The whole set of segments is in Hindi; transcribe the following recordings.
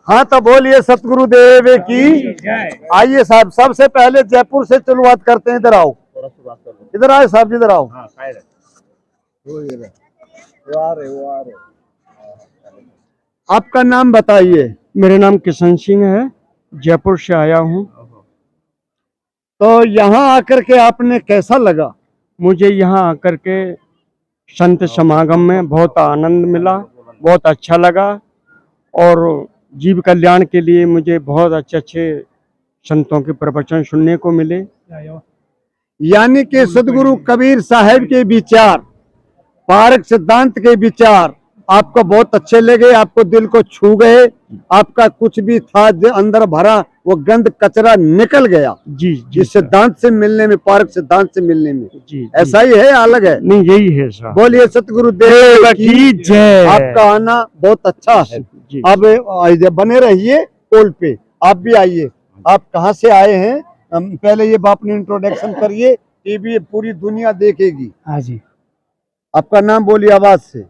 हाँ तो बोलिए सतगुरुदेव की। आइए साहब, सबसे पहले जयपुर से शुरुआत करते हैं। इधर आओ, इधर आए साहब, इधर आओ। आपका नाम बताइए। मेरा नाम किशन सिंह है, जयपुर से आया हूँ। तो यहाँ आकर के आपने कैसा लगा? मुझे यहाँ आकर के संत समागम में बहुत आनंद मिला, बहुत अच्छा लगा। और जीव कल्याण के लिए मुझे बहुत अच्छे अच्छे संतों के प्रवचन सुनने को मिले। यानी कि सदगुरु कबीर साहब के विचार, पारक सिद्धांत के विचार आपको बहुत अच्छे लगे, आपको दिल को छू गए। आपका कुछ भी था जो अंदर भरा वो गंद कचरा निकल गया। जी जी, इस सिद्धांत से मिलने में, पारक सिद्धांत से मिलने में। जी, ऐसा ही है, अलग है? नहीं, यही है सर। बोलिए सतगुरुदेव की जय। आपका आना बहुत अच्छा है। अब बने रहिए पोल पे, आप भी आइए। आप कहाँ से आए हैं? पहले ये अपनी इंट्रोडक्शन करिए, टीवी पूरी दुनिया देखेगी। हाँ जी। आपका नाम बोलिए आवाज से।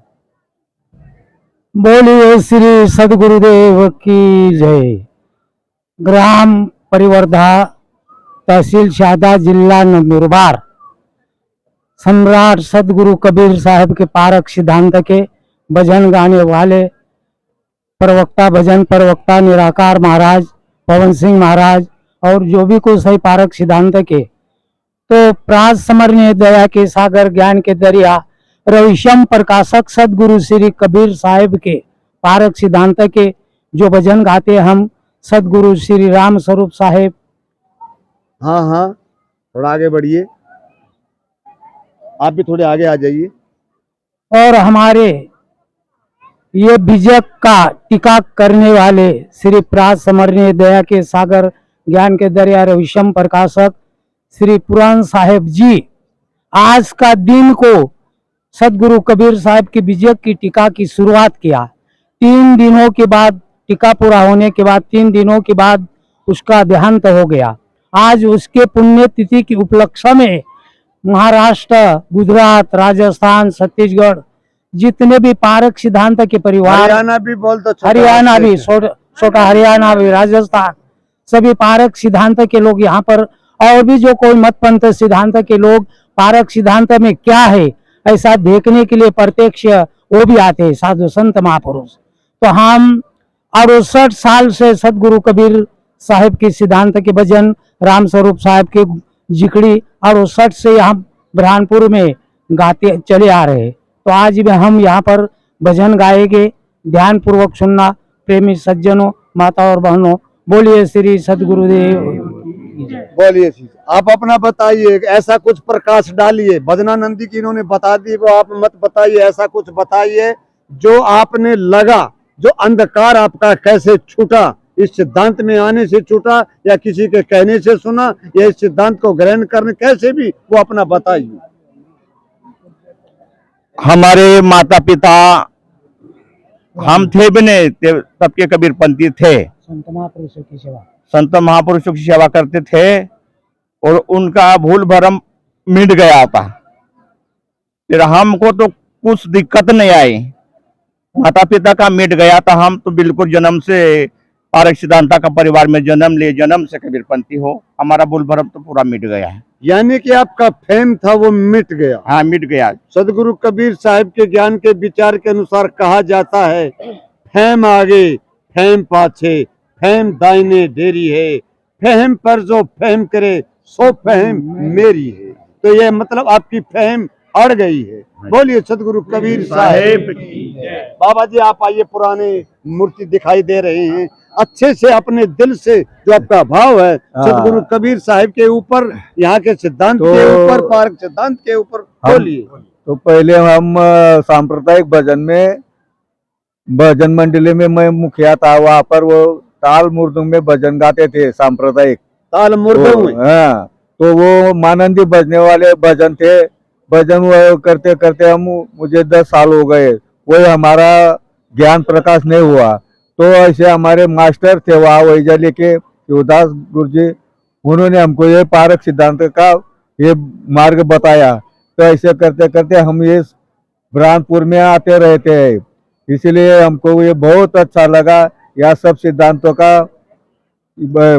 बोलिए श्री सदगुरुदेव की जय। ग्राम परिवर्धा, तहसील शादा, जिला नंदुरबार। सम्राट सदगुरु कबीर साहब के पारक सिद्धांत के भजन गाने वाले प्रवक्ता, भजन प्रवक्ता निराकार महाराज, पवन सिंह महाराज और जो भी कुछ है पारक सिद्धांत के, तो प्राज समरणीय दया के सागर, ज्ञान के दरिया, रविशम प्रकाशक सदगुरु श्री कबीर साहिब के पारक सिद्धांत के जो भजन गाते हम सदगुरु श्री राम स्वरूप साहेब। हाँ हाँ, थोड़ा आगे बढ़िए, आप भी थोड़े आगे आ जाइए। और हमारे ये विजय का टीका करने वाले श्री प्राज समरणीय दया के सागर, ज्ञान के दरिया, रविशम प्रकाशक श्री पुराण साहेब जी आज का दिन को सदगुरु कबीर साहब की विजय की टीका की शुरुआत किया। 3 दिनों के बाद, टीका पूरा होने के बाद 3 दिनों के बाद उसका देहांत हो गया। आज उसके पुण्यतिथि की उपलक्ष्य में महाराष्ट्र, गुजरात, राजस्थान, छत्तीसगढ़ जितने भी पारक सिद्धांत के परिवार, हरियाणा भी बोल तो, हरियाणा भी, छोटा हरियाणा भी, राजस्थान, सभी पारक सिद्धांत के लोग यहाँ पर, और भी जो कोई मत पंथ सिद्धांत के लोग पारक सिद्धांत में क्या है ऐसा देखने के लिए प्रत्यक्ष वो भी आते हैं, साधु संत महापुरुष। तो हम 68 साल से सदगुरु कबीर साहिब के सिद्धांत के भजन, राम स्वरूप साहिब के जिकड़ी 68 से यहाँ बुरहानपुर में गाते चले आ रहे हैं। तो आज भी हम यहाँ पर भजन गाएंगे, ध्यान पूर्वक सुनना। प्रेमी सज्जनों, माता और बहनों, बोलिए श्री सदगुरुदेव। बोलिए। आप अपना बताइए, ऐसा कुछ प्रकाश डालिए। भजनानंदी की इन्होंने बता दी, वो आप मत बताइए। ऐसा कुछ बताइए जो आपने लगा, जो अंधकार आपका कैसे छूटा, इस सिद्धांत में आने से छूटा या किसी के कहने से सुना या इस सिद्धांत को ग्रहण करने, कैसे भी वो अपना बताइए। हमारे माता पिता, हम थे भी नहीं, सबके कबीरपंथी थे। संत महापुरुषों की सेवा करते थे और उनका भूल भरम मिट गया था। फिर हमको तो कुछ दिक्कत नहीं आई, माता पिता का मिट गया था। हम तो बिल्कुल जन्म से पारक सिद्धांत का परिवार में जन्म लिए, जन्म से कबीरपंथी हो। हमारा भूल भरम तो पूरा मिट गया है। यानी कि आपका फेम था वो मिट गया। हाँ, मिट गया। सदगुरु कबीर साहिब के ज्ञान के विचार के अनुसार कहा जाता है, फेम आगे फेम पाछे, फेम दाहिने ढेरी है, फेम पर जो फेम करे सो फेम मेरी है। तो ये मतलब आपकी फेम अड़ गई है। बोलिए सदगुरु कबीर साहिब की जय। बाबा जी आप आइए, पुराने मूर्ति दिखाई दे रहे हैं, अच्छे से अपने दिल से जो आपका भाव है सदगुरु कबीर साहिब के ऊपर, यहाँ के सिद्धांत के ऊपर, पारक सिद्धांत के ऊपर बोलिए। तो पहले हम सांप्रदायिक भजन मंडली में मैं मुखिया था। वहाँ पर वो ताल मुर्दंग में भजन गाते थे, सांप्रदायिक ताल मुर्दंग में। हाँ, तो वो मानंदी बजने वाले भजन थे। भजन करते करते मुझे 10 साल हो गए, कोई हमारा ज्ञान प्रकाश नहीं हुआ। तो ऐसे हमारे मास्टर थे वहाँ वैजाली के शिवदास गुरुजी, उन्होंने हमको ये पारक सिद्धांत का ये मार्ग बताया। तो ऐसे करते करते हम ये बुरहानपुर में आते रहते हैं, इसलिए हमको ये बहुत अच्छा लगा। यह सब सिद्धांतों का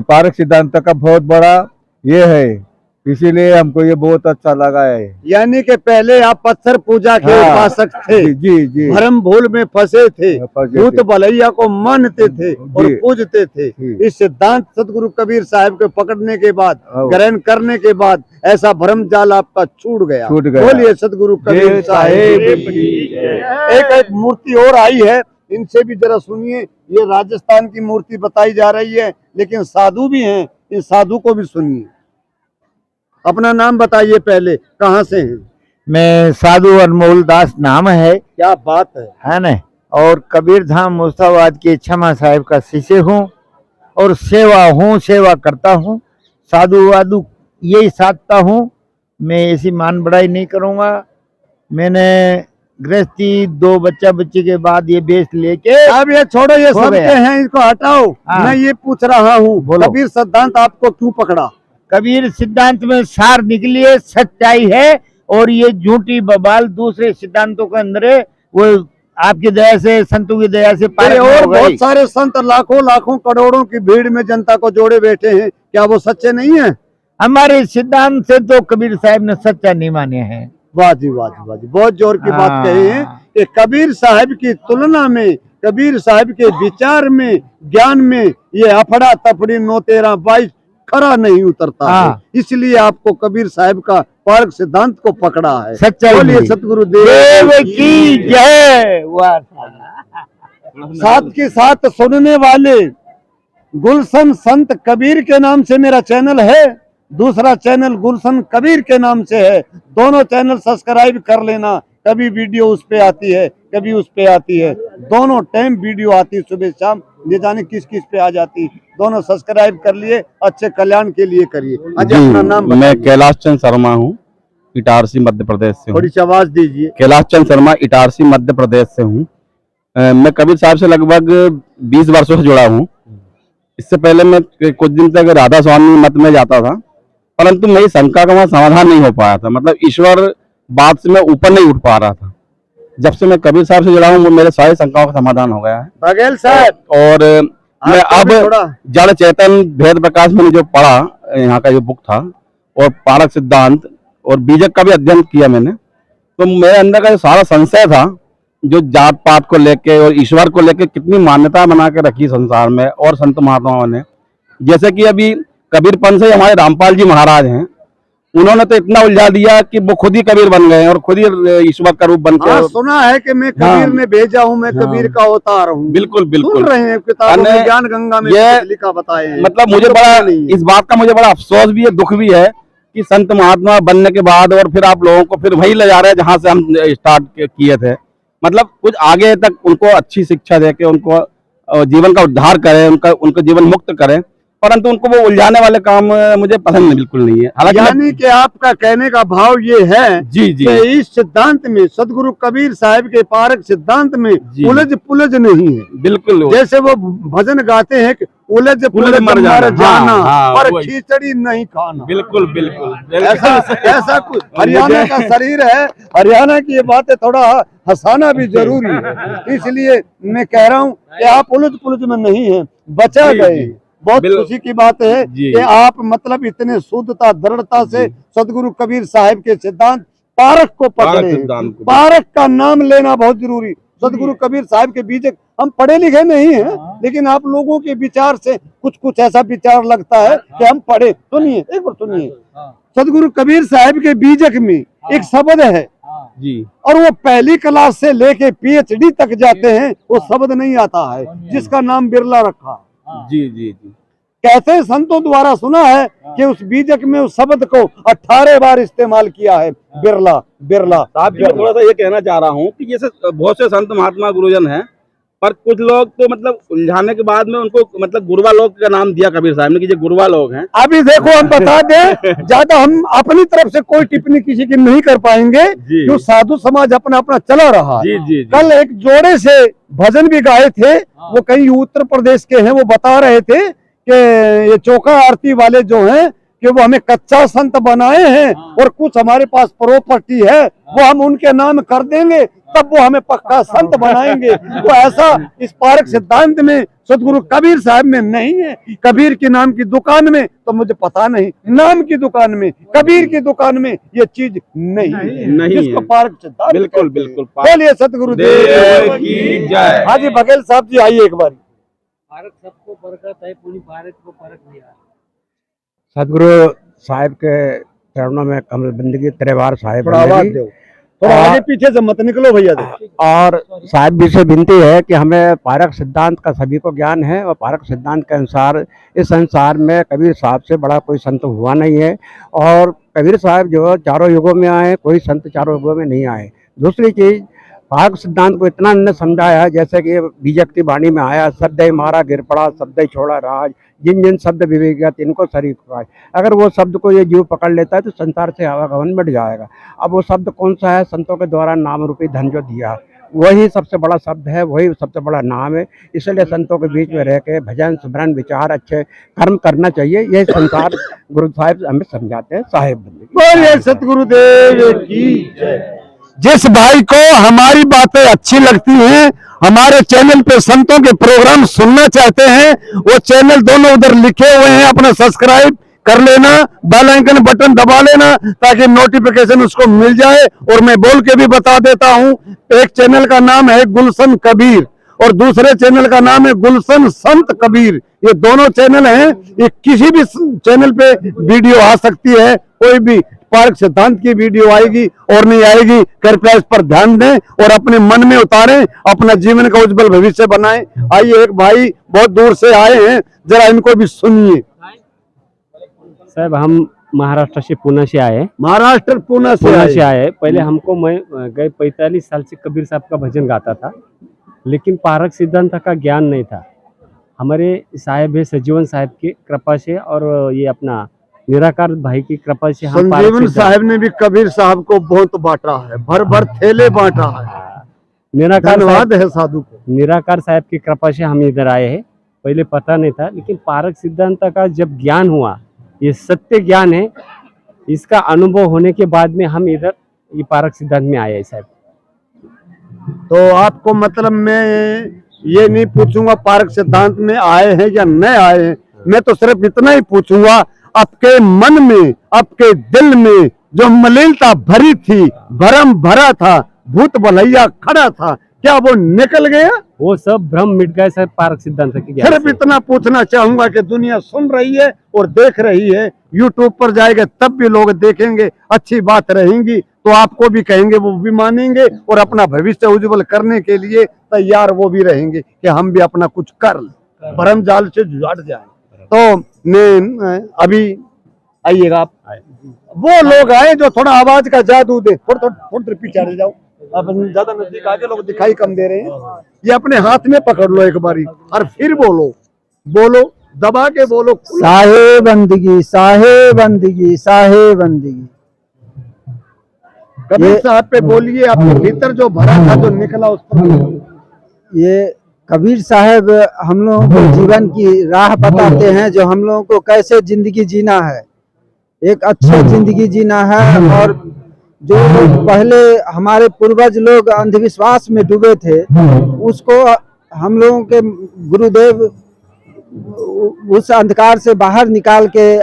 पारक सिद्धांतों का बहुत बड़ा ये है, इसीलिए हमको ये बहुत अच्छा लगा है। यानी कि पहले आप पत्थर पूजा के हाँ, उपासक थे, जी जी भरम भूल में फंसे थे, फंसे भूत थे। भलैया को मानते थे और जी। पूजते थे। जी। इस सिद्धांत सदगुरु कबीर साहब को पकड़ने के बाद, हाँ। ग्रहण करने के बाद ऐसा भ्रम जाल आपका छूट गया। बोलिए सदगुरु कबीर जय साहेब साहेब की की जय। एक मूर्ति और आई है, इनसे भी जरा सुनिए। ये राजस्थान की मूर्ति बताई जा रही है, लेकिन साधु भी हैं, इन साधु को भी सुनिए। अपना नाम बताइए पहले, कहाँ से हैं? मैं साधु अनमोल दास नाम है क्या बात है ना। और कबीर धाम मुस्ताबाद के क्षमा साहिब का शिष्य हूँ और सेवा करता हूँ, साधु वाधु यही साधता हूँ। मैं ऐसी मान बढ़ाई नहीं करूँगा। मैंने गृहस्थी 2 बच्चे के बाद ये बेच लेके अब ये छोड़ो, ये हो सबके गया। हैं, इसको हटाओ। हाँ। मैं ये पूछ रहा हूँ, बोलो। कबीर सिद्धांत आपको क्यों पकड़ा? कबीर सिद्धांत में सार निकली है, सच्चाई है, और ये झूठी बवाल दूसरे सिद्धांतों के अंदर है, वो आपकी दया से, संतों की दया से अरे पार और हो गई। बहुत सारे संत लाखों करोड़ों की भीड़ में जनता को जोड़े बैठे हैं, क्या वो सच्चे नहीं है? हमारे सिद्धांत से तो कबीर साहब ने सच्चा नहीं माने हैं। वाह जी वाह जी वाह जी, बहुत जोर की बात हाँ। कही है कि कबीर साहब की तुलना में, कबीर साहब के विचार में, ज्ञान में ये अफड़ा तफड़ी 9 13 22 खरा नहीं उतरता है। हाँ। इसलिए आपको कबीर साहब का पारक सिद्धांत को पकड़ा है। सच्चाई बोलिए मिली। सतगुरु देव देव की जय। वाह। साथ के साथ सुनने वाले, गुलशन संत कबीर के नाम से मेरा चैनल है, दूसरा चैनल गुलशन कबीर के नाम से है। दोनों चैनल सब्सक्राइब कर लेना। कभी वीडियो उस पे आती है, कभी उस पे आती है, दोनों टाइम वीडियो आती है, सुबह शाम, ये जाने किस किस पे आ जाती। दोनों सब्सक्राइब कर लिए, अच्छे कल्याण के लिए करिए। आज अपना नाम मैं बताइए। कैलाश चंद शर्मा हूँ, इटारसी मध्य प्रदेश से हूँ। थोड़ी सी आवाज दीजिए। कैलाश चंद शर्मा, इटारसी मध्य प्रदेश से हूँ। मैं कबीर साहब से लगभग 20 वर्षों से जुड़ा हूँ। इससे पहले मैं कुछ दिन तक राधा स्वामी मत में जाता था, परंतु मेरी शंका का वहाँ समाधान नहीं हो पाया था। मतलब ईश्वर बात से मैं ऊपर नहीं उठ पा रहा था। जब से मैं कबीर साहब से जुड़ा हूँ, वो मेरे सारे शंकाओं का समाधान हो गया है। बघेल साहब, और मैं आपको भी अब थोड़ा जड़ चेतन भेद प्रकाश मैंने जो पढ़ा, यहाँ का जो बुक था, और पारक सिद्धांत और बीजक का भी अध्ययन किया मैंने, तो मेरे अंदर का जो सारा संशय था, जो जात पात को लेके और ईश्वर को लेके कितनी मान्यता बना के रखी संसार में और संत महात्माओं ने, जैसे कि अभी कबीरपंथ से हमारे रामपाल जी महाराज हैं, उन्होंने तो इतना उलझा दिया कि वो खुद ही कबीर बन गए और खुद ही ईश्वर का रूप बन के। हाँ, सुना है कि मैं कबीर हाँ। ने भेजा हूँ, मैं कबीर का अवतार हूँ। बिल्कुल बिल्कुल सुन रहे हैं किताबों में, अने ज्ञान गंगा में ये लिखा बताए हैं। मतलब मुझे तो बड़ा नहीं है। इस बात का मुझे बड़ा अफसोस भी है, दुख भी है कि संत महात्मा बनने के बाद और फिर आप लोगों को फिर वही ले जा रहे हैं जहां से हम स्टार्ट किए थे। मतलब कुछ आगे तक उनको अच्छी शिक्षा दे के उनको जीवन का उद्धार करें, उनको जीवन मुक्त करें, परंतु उनको वो उलझाने वाले काम मुझे पसंद बिल्कुल नहीं है। हालांकि यानी कि आपका कहने का भाव ये है जी जी कि इस सिद्धांत में, सदगुरु कबीर साहब के पारक सिद्धांत में जी। उलझ पुलझ नहीं है। बिल्कुल जैसे वो भजन गाते हैं कि उलझ पुलझ मर जाना, हाँ, पर वही। खिचड़ी नहीं खाना। बिल्कुल बिल्कुल ऐसा कुछ हरियाणा का शरीर है। हरियाणा की ये बातें थोड़ा हंसाना भी जरूरी है, इसलिए मैं कह रहा हूँ कि आप उलझ पुलझ में नहीं है, बचा जी, गए। जी। बहुत बिल्कुल। खुशी की बात है जी। कि आप मतलब इतने शुद्धता, दृढ़ता से सदगुरु कबीर साहब के सिद्धांत पारक को पकड़े हैं। सिद्धांत को। पारक का नाम लेना बहुत जरूरी। सदगुरु कबीर साहब के बीजक, हम पढ़े लिखे नहीं हैं, लेकिन आप लोगों के विचार से कुछ ऐसा विचार लगता है कि हम पढ़े। सुनिए, एक बार सुनिए। सदगुरु कबीर साहब के बीजक में एक शब्द है जी और वो पहली क्लास से लेके PhD तक जाते हैं, वो शब्द नहीं आता है, जिसका नाम बिरला रखा है। जी जी जी कहते हैं संतों द्वारा सुना है कि उस बीजक में उस शब्द को 18 बार इस्तेमाल किया है, बिरला बिरला। साहब जी, मैं थोड़ा सा ये कहना चाह रहा हूँ कि जैसे बहुत से संत महात्मा गुरुजन हैं, पर कुछ लोग तो मतलब उलझाने के बाद में उनको मतलब गुरुवा लोग का नाम दिया कबीर साहब ने कि ये गुरुवा लोग हैं। अभी देखो, हम बता दें, ज्यादा हम अपनी तरफ से कोई टिप्पणी किसी की नहीं कर पाएंगे, जी। जो साधु समाज अपना अपना चला रहा है। जी जी जी कल एक जोड़े से भजन भी गाए थे, वो कहीं उत्तर प्रदेश के हैं, वो बता रहे थे कि ये चौका आरती वाले जो हैं कि वो हमें कच्चा संत बनाए हैं और कुछ हमारे पास प्रॉपर्टी है वो हम उनके नाम कर देंगे तब वो हमें पक्का संत बनाएंगे। तो ऐसा इस पारक सिद्धांत में सदगुरु कबीर साहब में नहीं है। कबीर के नाम की दुकान में तो मुझे पता नहीं, नाम की दुकान में, कबीर की दुकान में ये चीज नहीं जिसको पारक सिद्धांत बिल्कुल बिल्कुल। बोलिए सतगुरु देव की जय। हाजी बघेल साहब जी आइए एक बार। भारत सबको बरकत है, पूरी भारत को फर्क नहीं आया। सदगुरु साहिब के चरणों में कमल बंदगी त्रेवार साहिब थोड़ा आवाज बंदगी। दो, थोड़ा आगे पीछे से मत निकलो भैया। और साहिब भी से विनती है कि हमें पारक सिद्धांत का सभी को ज्ञान है और पारक सिद्धांत के अनुसार इस संसार में कबीर साहब से बड़ा कोई संत हुआ नहीं है और कबीर साहब जो चारों युगों में आए, कोई संत चारों युगों में नहीं आए। दूसरी चीज, पारक सिद्धांत को इतना हमने समझाया जैसे कि बीजक की वाणी में आया, शब्द मारा गिर पड़ा, शब्द छोड़ा राज, जिन जिन शब्द विवेक इनको शरीर खुआए। अगर वो शब्द को ये जीव पकड़ लेता है तो संसार से आवागमन मिट जाएगा। अब वो शब्द कौन सा है? संतों के द्वारा नाम रूपी धन जो दिया वही सबसे बड़ा शब्द है, वही सबसे बड़ा नाम है। इसलिए संतों के बीच में रह के भजन स्मरण विचार अच्छे कर्म करना चाहिए। यही संसार गुरु साहिब हमें समझाते हैं। साहिब बोलिए सतगुरुदेव की जय। जिस भाई को हमारी बातें अच्छी लगती हैं, हमारे चैनल पे संतों के प्रोग्राम सुनना चाहते हैं, वो चैनल दोनों उधर लिखे हुए हैं, अपना सब्सक्राइब कर लेना, बेल आइकन बटन दबा लेना ताकि नोटिफिकेशन उसको मिल जाए। और मैं बोल के भी बता देता हूं, एक चैनल का नाम है गुलशन कबीर और दूसरे चैनल का नाम है गुलशन संत कबीर। ये दोनों चैनल हैं, ये किसी भी चैनल पे वीडियो आ सकती है, कोई भी पारक सिद्धांत की वीडियो आएगी और नहीं आएगी। कृपया इस पर ध्यान दें और अपने मन में उतारें, अपना जीवन का उज्जवल भविष्य बनाएं। आइए, एक भाई बहुत दूर से आए हैं, जरा इनको भी सुनिए। साहब हम महाराष्ट्र से पुणे से आए। महाराष्ट्र पुणे से आए। पहले हमको मैं गए 45 साल से कबीर साहब का भजन गाता था, लेकिन पारक सिद्धांत का ज्ञान नहीं था। हमारे साहब है सजीवन साहब की कृपा से और ये अपना निराकार भाई की कृपा से हम संजीवन साहब ने भी कबीर साहब को बहुत बांटा है, भर भर थैले बांटा है। निराकार धन्यवाद है साधु को। निराकार साहब की कृपा से हम इधर आए हैं। पहले पता नहीं था, लेकिन पारक सिद्धांत का जब ज्ञान हुआ, ये सत्य ज्ञान है, इसका अनुभव होने के बाद में हम इधर ये पारक सिद्धांत में आए हैं साहब। तो आपको मतलब मैं ये नहीं पूछूंगा पारक सिद्धांत में आए हैं या नहीं आए हैं, मैं तो सिर्फ इतना ही पूछूंगा, आपके मन में, आपके दिल में जो मलिनता भरी थी, भरम भरा था, भूत भलैया खड़ा था, क्या वो निकल गया? वो सब भ्रम मिट गए साहब पारक सिद्धांत की ज्ञान सिर्फ से। इतना पूछना चाहूंगा कि दुनिया सुन रही है और देख रही है, यूट्यूब पर जाएगा तब भी लोग देखेंगे, अच्छी बात रहेंगी तो आपको भी कहेंगे, वो भी मानेंगे और अपना भविष्य उज्जवल करने के लिए तैयार वो भी रहेंगे कि हम भी अपना कुछ कर लें, भरम जाल से जुड़ जाए। तो मैं अभी आइएगा आप, वो लोग आए जो थोड़ा आवाज का जादू दे, थोड़ा पीछे हट जाओ, अब ज्यादा नजदीक आके लोग दिखाई कम दे रहे हैं। ये अपने हाथ में पकड़ लो एक बारी और फिर बोलो, दबा के बोलो, साहे बंदगी, साहे बंदगी, साहे बंदगी। कबीर साहब पे बोलिए, आपके भीतर जो भरा था, जो निकला उस पर बोलिए। ये कबीर साहब हम लोगों को जीवन की राह बताते हैं, जो हम लोगों को कैसे जिंदगी जीना है, एक अच्छी जिंदगी जीना है। और जो लोग पहले हमारे पूर्वज लोग अंधविश्वास में डूबे थे, उसको हम लोगों के गुरुदेव उस अंधकार से बाहर निकाल के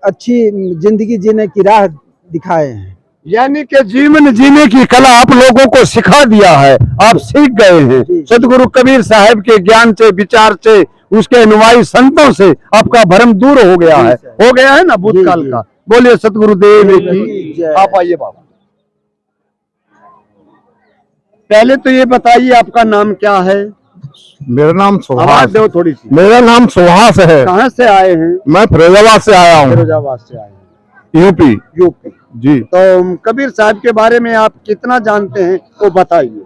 अच्छी जिंदगी जीने की राह दिखाए हैं। यानी कि जीवन जीने की कला आप लोगों को सिखा दिया है, आप सीख गए हैं सदगुरु कबीर साहब के ज्ञान से, विचार से, उसके अनुयायी संतों से आपका भ्रम दूर हो गया है ना भूतकाल का। बोलिए सतगुरुदेव की। आप आइए बाबा, पहले तो ये बताइए आपका नाम क्या है? मेरा नाम सुहास। आवाज दो थोड़ी सी। मेरा नाम सुहास है। कहाँ से आए हैं? मैं फिरोजाबाद से आया हूँ। फिरोजाबाद से आए हैं, यूपी। जी। तो कबीर साहब के बारे में आप कितना जानते हैं वो बताइए।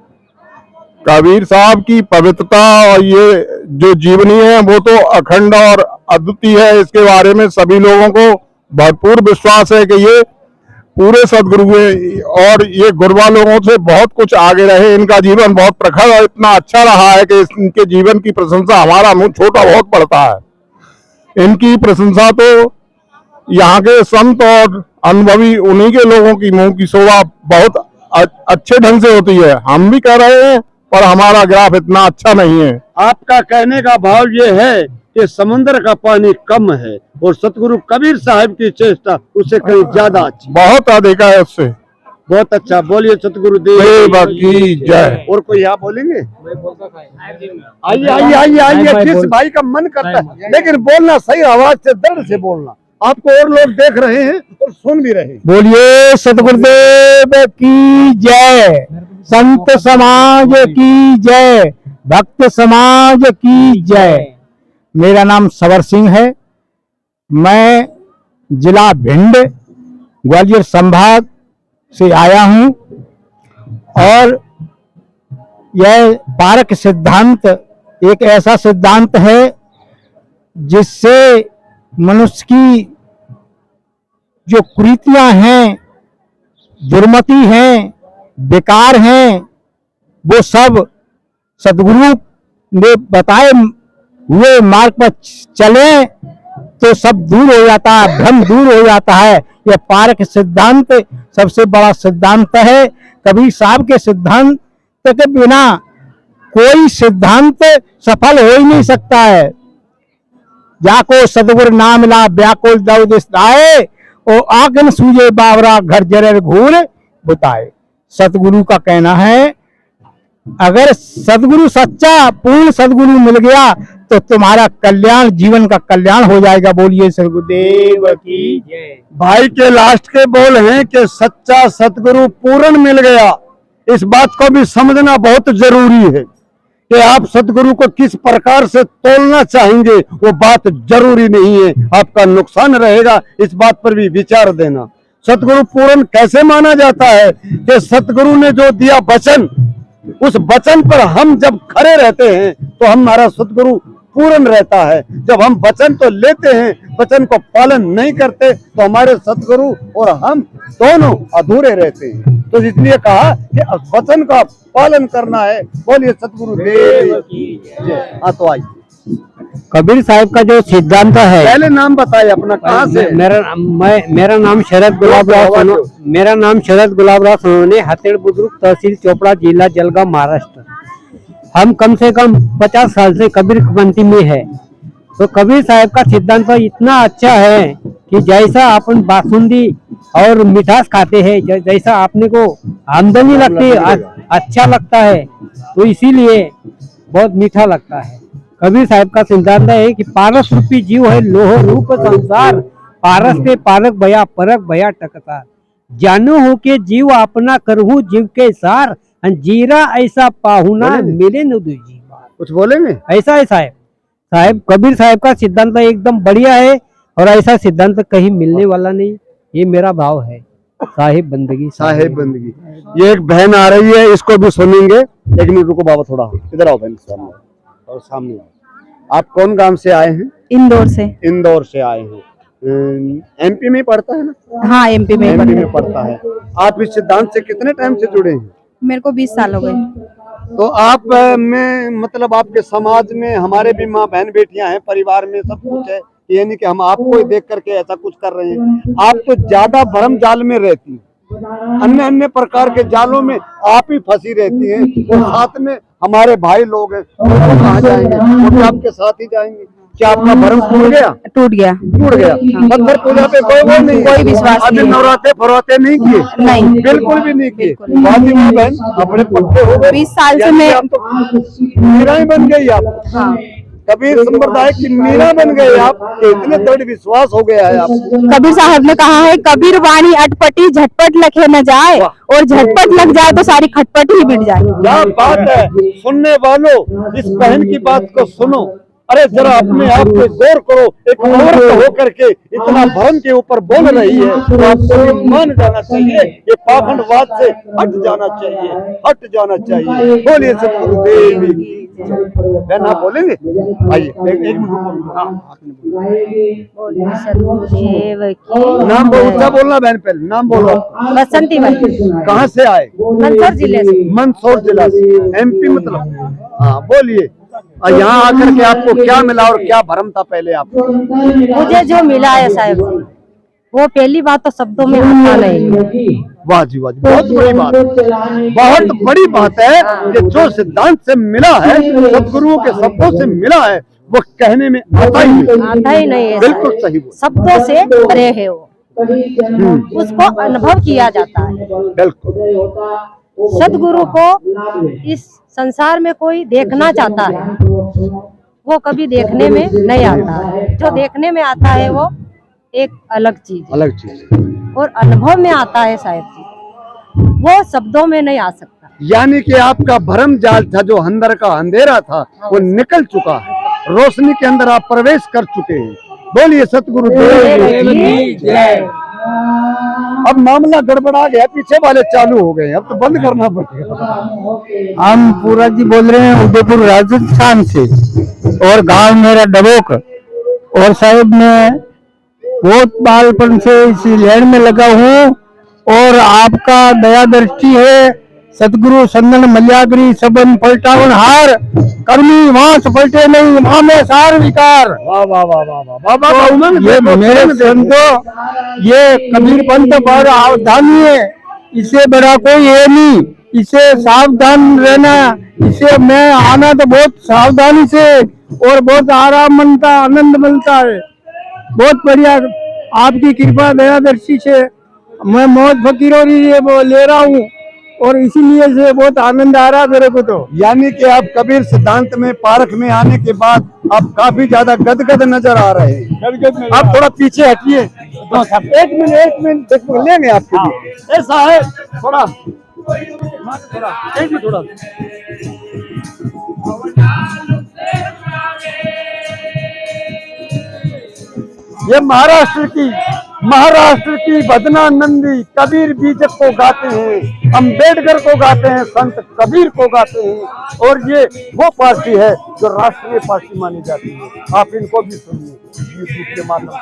कबीर साहब की पवित्रता और ये जो जीवनी है वो तो अखंड और अद्वितीय है। इसके बारे में सभी लोगों को भरपूर विश्वास है कि ये पूरे सदगुरु हैं और ये गुरुवा लोगों से बहुत कुछ आगे रहे। इनका जीवन बहुत प्रखर और इतना अच्छा रहा है कि इनके जीवन की प्रशंसा हमारा मुंह छोटा बहुत पड़ता है। इनकी प्रशंसा तो यहाँ के संत और अनुभवी उन्हीं के लोगों की मुंह की शोभा बहुत अच्छे ढंग से होती है। हम भी कह रहे हैं पर हमारा ग्राफ इतना अच्छा नहीं है। आपका कहने का भाव ये है कि समुद्र का पानी कम है और सतगुरु कबीर साहब की चेष्टा उससे कहीं ज्यादा अच्छी, बहुत अधिक है उससे। बहुत अच्छा। बोलिए सतगुरु देव की जय। और कोई यहाँ बोलेंगे? आइए आइए आइए आइए, जिस भाई का मन करता है, लेकिन बोलना सही आवाज से, दर्द से बोलना। आपको और लोग देख रहे हैं और सुन भी रहे हैं। बोलिए सतगुरुदेव की जय, संत समाज की जय, भक्त समाज की जय। मेरा नाम सवर सिंह है। मैं जिला भिंड ग्वालियर संभाग से आया हूं और यह पारक सिद्धांत एक ऐसा सिद्धांत है जिससे मनुष्य की जो कुरीतियां हैं, दुर्मति हैं, बेकार हैं, वो सब सद्गुरु ने बताए हुए मार्ग पर चले तो सब दूर हो जाता है, भ्रम दूर हो जाता है। यह पारक सिद्धांत सबसे बड़ा सिद्धांत है। कबीर साहब के सिद्धांत के बिना कोई सिद्धांत सफल हो ही नहीं सकता है। जाको सतगुरु ना मिला व्याकुल दौद आए, ओ आगन सूझे बावरा घर जरर घूर बुताए। सतगुरु का कहना है अगर सतगुरु सच्चा पूर्ण सतगुरु मिल गया तो तुम्हारा कल्याण, जीवन का कल्याण हो जाएगा। बोलिए सतगुरुदेव की जय। भाई के लास्ट के बोल हैं कि सच्चा सतगुरु पूर्ण मिल गया। इस बात को भी समझना बहुत जरूरी है कि आप सतगुरु को किस प्रकार से तोलना चाहेंगे, वो बात जरूरी नहीं है, आपका नुकसान रहेगा। इस बात पर भी विचार देना। सतगुरु पूर्ण कैसे माना जाता है कि सतगुरु ने जो दिया वचन, उस वचन पर हम जब खड़े रहते हैं तो हमारा सतगुरु पूर्ण रहता है। जब हम वचन तो लेते हैं, वचन को पालन नहीं करते तो हमारे सतगुरु और हम दोनों अधूरे रहते हैं। तो इसलिए कहा कि वचन का पालन करना है। बोलिए सतगुरु देव की जय। हाँ तो आइए। कबीर साहब का जो सिद्धांत है, पहले नाम बताइए अपना, कहाँ से? मेरा नाम शरद गुलाबराव सोनवणे, हतेड़ बुद्रुक, तहसील चोपड़ा, जिला जलगांव, महाराष्ट्र। हम कम से कम 50 साल से कबीर पंथी में है। तो कबीर साहब का सिद्धांत इतना अच्छा है कि जैसा अपन बासुंदी और मिठास खाते हैं, जैसा आपने को आमदनी लगती है, अच्छा लगता है, तो इसीलिए बहुत मीठा लगता है। कबीर साहब का सिद्धांत है कि पारस रूपी जीव है लोह रूप संसार, पारस के पारक भया परक भया टकसार, जानो हो के जीव अपना करहु जीव के सार, जीरा ऐसा पाहुना मिले न दूजी बार। कुछ बोलेंगे? ऐसा है साहब कबीर साहब का सिद्धांत एकदम बढ़िया है और ऐसा सिद्धांत कहीं मिलने वाला नहीं। ये मेरा भाव है। साहिब बंदगी, साहिब बंदगी। ये एक बहन आ रही है, इसको भी सुनेंगे। एक मिनट रुको बाबा, थोड़ा इधर आओ बहन, सामने और सामने आओ। आप कौन गांव से आए हैं? इंदौर से। इंदौर से आए हैं। एमपी में पढ़ता है ना? हाँ, एमपी में पढ़ता है। आप इस सिद्धांत से कितने टाइम से जुड़े हैं? मेरे को 20 साल हो गए। तो आप में मतलब आपके समाज में हमारे भी माँ बहन बेटियां हैं, परिवार में सब कुछ है, ये नहीं कि हम आपको ही देख करके ऐसा कुछ कर रहे हैं। आप तो ज्यादा भरम जाल में रहती हैं, अन्य अन्य प्रकार के जालों में आप ही फंसी रहती हैं। और साथ में हमारे भाई लोग हैं, वो कहाँ जाएंगे? वो भी आपके साथ ही जाएंगे। क्या आपका भरम टूट गया? टूट गया। पत्थर पूजा पे कोई नहीं, कोई विश्वास नहीं। नवरात्रे फरवाते नहीं किए? नहीं, बिल्कुल भी नहीं किए। बहन अपने पक्के हो गए। 20 साल से मैं मीरा ही बन गई आप। हाँ। कबीर संप्रदाय की मीरा बन गए आप। इतने दृढ़ विश्वास हो गया है आप। कबीर साहब ने कहा है कबीर वाणी अटपटी झटपट लखे न जाए, और झटपट लग जाए तो सारी खटपट ही मिट जाए। क्या बात है। सुनने वालों, इस बहन की बात को सुनो। अरे जरा अपने आप पे गौर करो। एक औरत होकर के इतना भरम के ऊपर बोल रही है तो आपको मान जाना चाहिए। ये पाखंडवाद से हट जाना चाहिए, हट जाना चाहिए। बोलिए सतगुरुदेव की जय। बहन आप बोलेंगे? आइए एक सतगुरुदेव की नाम बोलना बोलना बहन, पहले नाम बोलो। बसंती बाई। कहाँ से आए? मंदसौर जिले से। मंदसौर जिला से, एमपी मतलब। हाँ बोलिए। और यहाँ आकर के आपको क्या मिला और क्या भरम था पहले आपको? मुझे जो मिला है साहब जी, वो पहली बात तो शब्दों में आता नहीं। वाह जी वाह जी, बहुत बड़ी बात, बहुत बड़ी बात है कि जो सिद्धांत से मिला है, सदगुरुओं के शब्दों से मिला है, वो कहने में आता ही नहीं है। बिल्कुल सही बोल, शब्दों से परे है वो, उसको अनुभव किया जाता है। बिल्कुल। सदगुरु को इस संसार में कोई देखना चाहता है, वो कभी देखने में नहीं आता है। जो देखने में आता है वो एक अलग चीज और अनुभव में आता है शायद जी, वो शब्दों में नहीं आ सकता। यानी कि आपका भ्रम जाल था, जो अंदर का अंधेरा था, वो निकल चुका है, रोशनी के अंदर आप प्रवेश कर चुके हैं। बोलिए सतगुरु देव की जय। अब मामला गड़बड़ा गया, पीछे वाले चालू हो गए, अब तो बंद करना पड़ेगा। हम पूरा जी बोल रहे हैं उदयपुर राजस्थान से, और गांव मेरा डबोक। और साहब मैं बहुत बालपन से इस लहर में लगा हूँ, और आपका दया दृष्टि है। सतगुरु संदन मल्यागिरी सबन पलटावन हार, कर्मी वहां पलटे नहीं, वहां में सार विकार। वाह वाह वाह वाह वाह वाह। ये मेरे संतो, ये कबीर पंथ पर सावधानी है, इससे बड़ा कोई है नहीं, इससे सावधान रहना। इससे मैं आना तो बहुत सावधानी से, और बहुत आराम मिलता, आनंद मिलता है। बहुत बढ़िया, आपकी कृपा दयादर्शी से मैं मौज फकीरों ये वो ले रहा हूँ, और इसीलिए से बहुत आनंद आ रहा मेरे को तो। यानी कि आप कबीर सिद्धांत में पारख में आने के बाद आप काफी ज्यादा गदगद नजर आ रहे हैं। आप थोड़ा पीछे हटिए, एक मिनट देखो लेंगे आपके लिए। ऐसा है थोड़ा थोड़ा ये महाराष्ट्र की भजना नंदी कबीर बीजक को गाते हैं, अम्बेडकर को गाते हैं, संत कबीर को गाते हैं, और ये वो पार्टी है जो राष्ट्रीय पार्टी मानी जाती है। आप इनको भी सुनिए यूट्यूब के माध्यम से।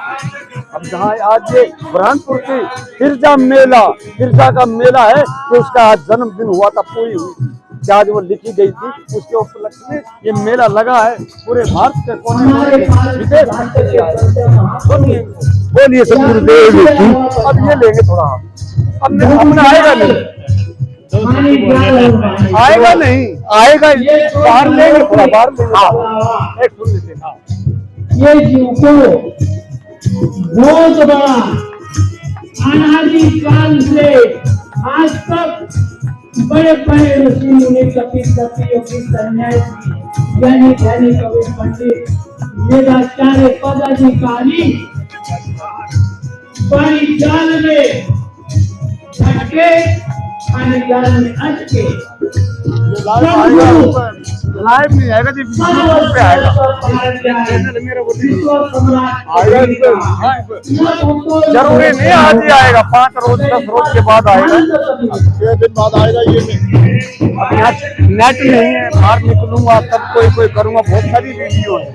अब जहाँ आज ये बुरहानपुर की फिरजा का मेला है, कि उसका आज जन्मदिन हुआ था, पूरी हुई थी, आज वो लिखी गई थी, उसके उपलक्ष्य में ये मेला लगा है। पूरे भारत के कोने में बोलिए सतगुरुदेव की। अब ये लेंगे थोड़ा, अब हमने आएगा नहीं, बाहर लेंगे, थोड़ा बाहर लेंगे। एक सुन लेते हैं। ये जीव को बहुत बड़ा अनादि काल से आज तक बड़े बड़े ऋषि मुनि कपि योगी सन्यासी ज्ञानी कवि पंडित वेदाचार्य पदाधिकारी पानी जाल में भटके, पानी जाल में अटके, लाइव नहीं आएगा जी, यूट्यूब पे आएगा। जरूरी नहीं आज ही आएगा, 5 रोज 10 रोज के बाद आएगा, 6 दिन बाद आएगा। ये अब यहाँ नेट नहीं है, बाहर निकलूंगा तब कोई करूंगा, बहुत सारी वीडियो है।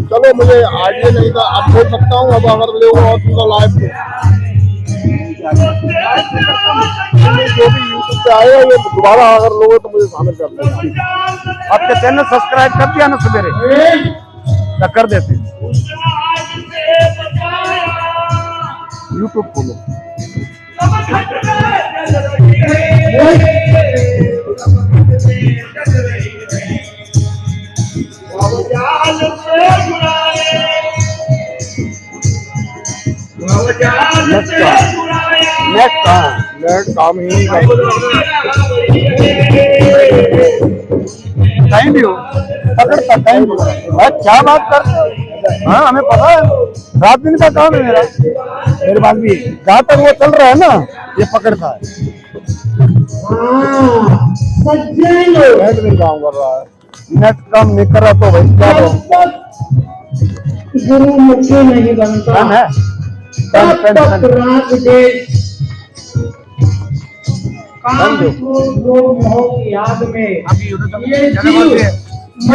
चलो मुझे आइडिया नहीं था, अब बोल सकता हूँ। अब अगर लोग और पूरा लाइव जो भी यूट्यूब पे आएगा, ये दोबारा अगर लोग तो मुझे शामिल कर देना। आपके चैनल सब्सक्राइब कर दिया ना सवेरे, कर देते यूट्यूब खोलो। नेट काम ही टाइम भी हो पकड़ता टाइम भी। क्या बात कर, हाँ हमें पता है, रात दिन का काम है मेरे पास भी। जहाँ तक वो चल रहा है ना, ये पकड़ता है। नेट भी काम कर रहा है, नेट काम नहीं कर रहा तो भाई क्या गुरु मुझे नहीं बनता है। याद में ये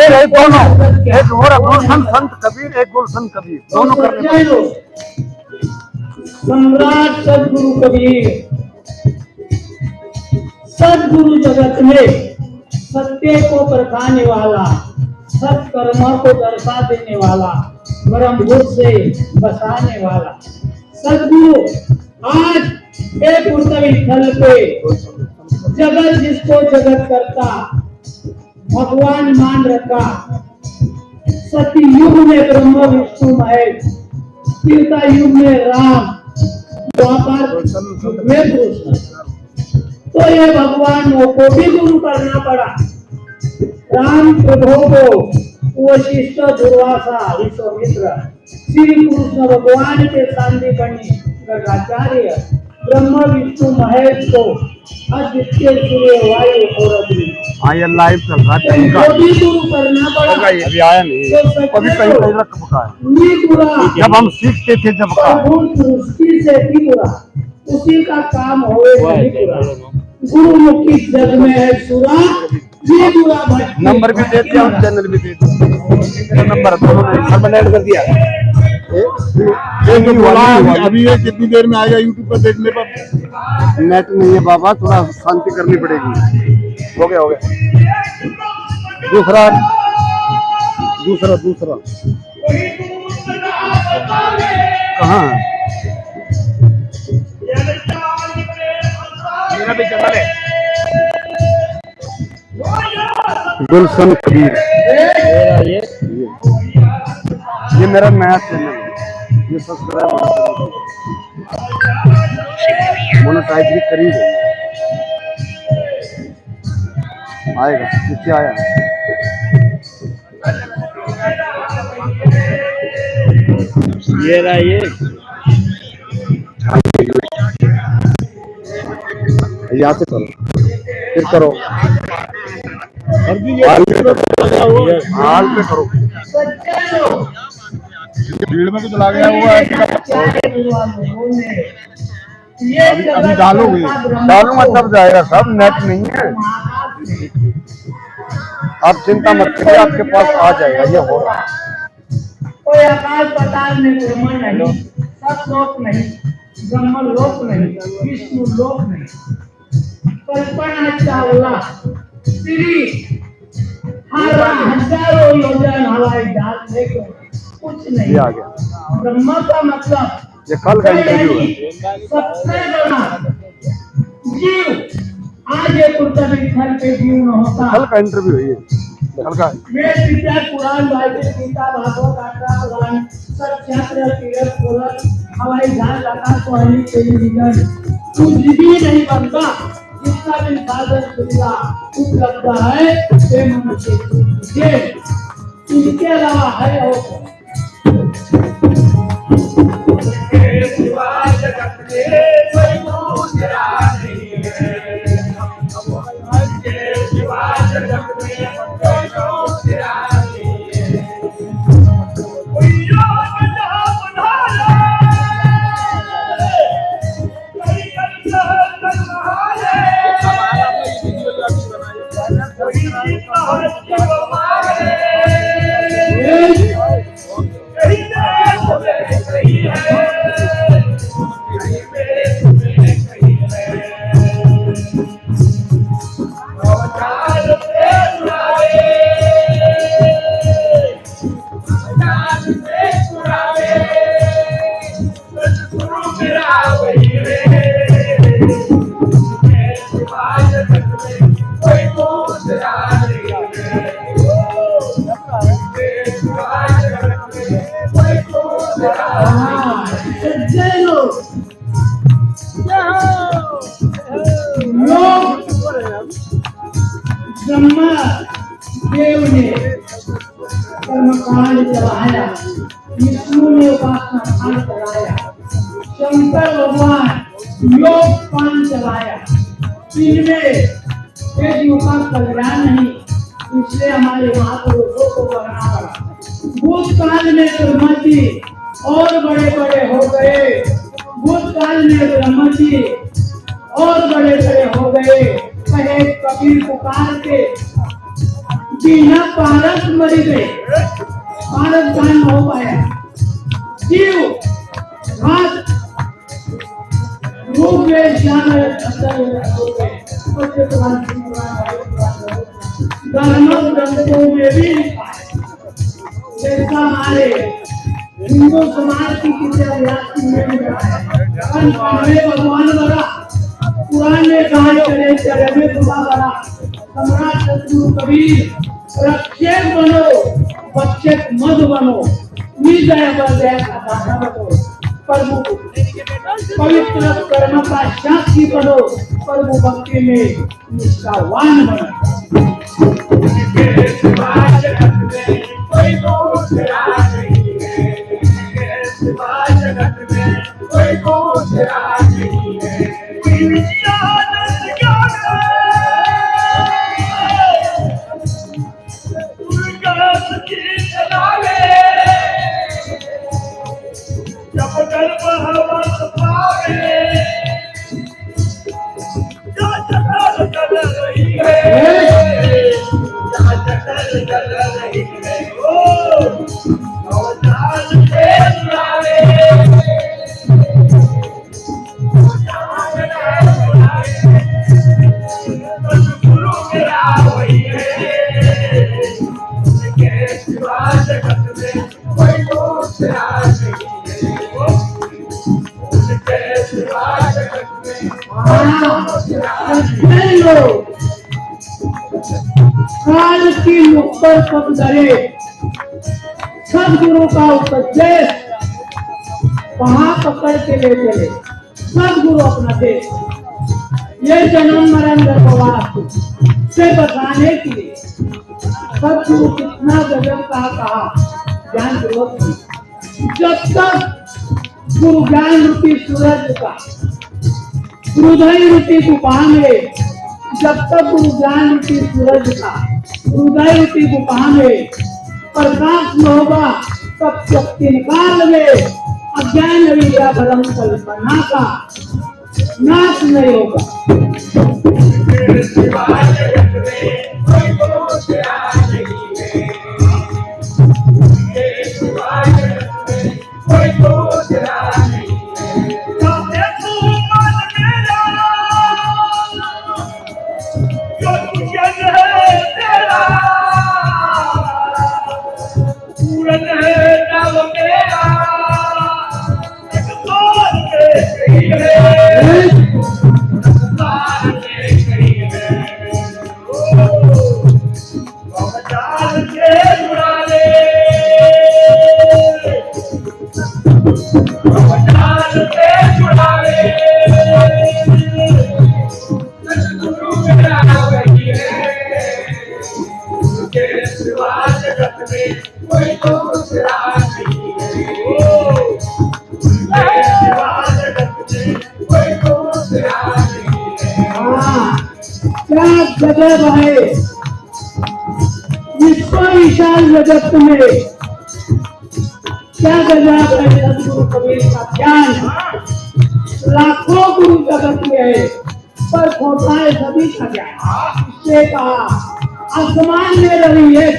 रहे दोनों, एक गुलशन संत कबीर, एक गुलशन कबीर, दोनों करने। सम्राट सदगुरु कबीर, सदगुरु जगत में सत्य को परखाने वाला, सत्कर्मों को दर्शा देने वाला, ब्रह्म बुद्ध से बसाने वाला, सदगुरु आज एक उत्तम स्थल पे जगत जिसको जगत करता भगवान मान रखा। सतयुग में ब्रह्मा विष्णु महेश, त्रेता युग में राम, द्वापर में कृष्ण। तो ये भगवानों को भी गुरु करना पड़ा। राम प्रभु को वशिष्ठ, दुर्वासा, विश्वामित्र, श्री कृष्ण भगवान के सांदीपनि गर्गाचार्य, ब्रह्मा विष्णु महेश को आदित्य, सूर्य, वायु और अग्नि। ये लाइव चल रहा है इनको भी गुरु करना पड़ा। अभी आया नहीं, अभी कहीं रख पका है। जब हम सीखते थे जब का सृष्टि से भी पूरा उसी का काम होए नहीं पूरा। गुरुमुखी जग में है सुरा, ये बुरा भटके। नंबर भी दे दिया और चैनल भी दे दिया, नंबर दोनों ने ऐड कर दिया। अभी ये कितनी देर में आएगा यूट्यूब पर देखने पर? नेट नहीं है बाबा, थोड़ा शांति करनी पड़ेगी। हो गया दूसरा कहाँ गुलशन कबीर, ये मेरा नया चैनल है, ये सब्सक्राइब मोनेटाइज भी करीब है, आएगा। किससे आया? ये रहा ये यहाँ से करो, फिर करो, हाल पे करो। भीड़ में तो चला गया हुआ है। अभी डालूंगा तब जाएगा, सब नेट नहीं है। आप चिंता मत करिए, आपके पास आ जाएगा, ये हो रहा है। कोई आकाश पाताल में ब्रह्म नहीं, सतलोक नहीं, ब्रह्म लोक नहीं, विष्णु लोक नहीं। कल्पना चावला श्री हजारों योजन हवाई जहाज लेकर कुछ नहीं। आ गया ब्रह्म का मतलब ये कल का इंटरव्यू है। सबसे बड़ा जीव। आज ये कुर्ता स्थल पे जीव न होता। कल का इंटरव्यू है ये, कल का। वेद विद्या पुराण बाइबल गीता भागवत आटा पुराण सब छात्र तीर्थ पुराण हवाई जहाज आकाश वाणी टेलीविजन कुछ भी नहीं बनता। जितना भी साधन सुविधा उपलब्ध है ये मनुष्य ये इनके अलावा है और ब्रह्मा देव ने कर्मकांड चलाया, विष्णु ने उपासना कांड चलाया, शंकर भगवान योग कांड चलाया। इनमें एक जीव का कल्याण नहीं, इसलिए हमारे महापुरुषों को करना पड़ा। भूतकाल में ब्रह्मा जी और बड़े बड़े हो गए, भूतकाल में ब्रह्मा जी और बड़े बड़े हो गए। कहे कबीर पुकार के बिना पारस मर गए, पारस दान हो पाया। जीव घात रूप में ज्ञान धर्म ग्रंथों में भी लिखा है। जैसा हमारे हिंदू समाज की किसी भगवान बड़ा पुराण में कहा चले चले में खुदा बड़ा सम्राट सतगुरु कबीर रक्षक बनो बक्षक मत बनो निजय बदय का दाता बनो प्रभु पवित्र कर्म का साक्षी बनो प्रभु भक्ति में निष्ठावान बनो काल की नुक्कड़ सब डरे सदगुरु का उपदेश वहां पकड़ के ले चले सदगुरु अपना देश ये जन्म मरण गर्भवास से बचाने के लिए सदगुरु कितना गजब कहा ज्ञान पूर्वक जब तक गुरु ज्ञान रूपी सूरज का हृदय रूपी गुफा में जब तक गुरु ज्ञान रूपी सूरज का हृदय रूपी गुफा में प्रकाश न होगा तब तक काल में अज्ञान विद्या भ्रम कल्पना का नाश नहीं होगा। गजब है विश्व विशाल जगत में क्या गजब है सदगुरु कबीर का ज्ञान लाखों गुरु जगत में है पर खोता है सभी का ज्ञान। इससे कहा आसमान में रवि एक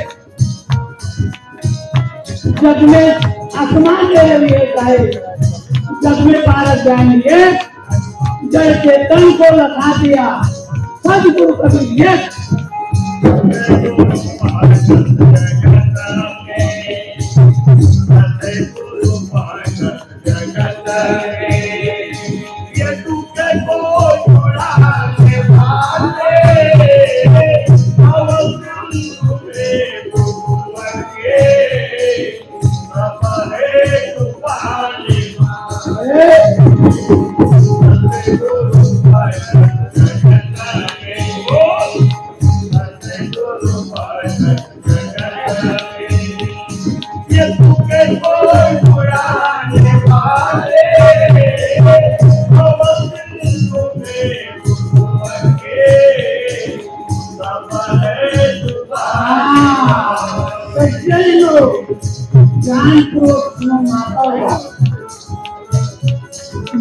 जग में आसमान में रवि एक है जग में पारस ज्ञान एक जय चेतन को लगा दिया सदगुरु कबीर एक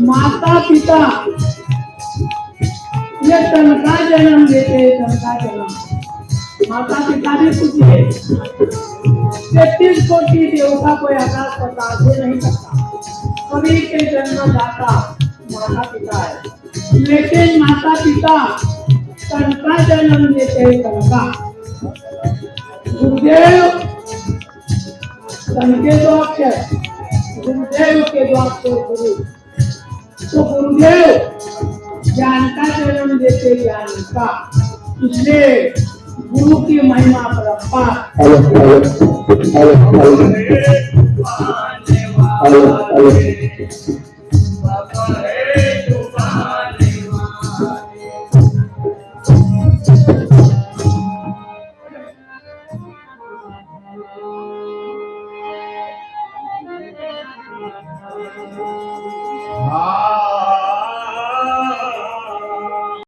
माता पिता ये तन का जन्म देते तन का जन्म माता पिता भी पूछिए 33 कोटि देवता कोई आकाश पताल से नहीं सकता सभी के जन्मदाता माता पिता है लेकिन माता पिता तन का जन्म देते तन का गुरुदेव तन के दो अक्षर देव के द्वार पर गुरु। तो गुरुदेव ज्ञान का जन्म देते ज्ञान का, इसलिए गुरु की महिमा परंपार।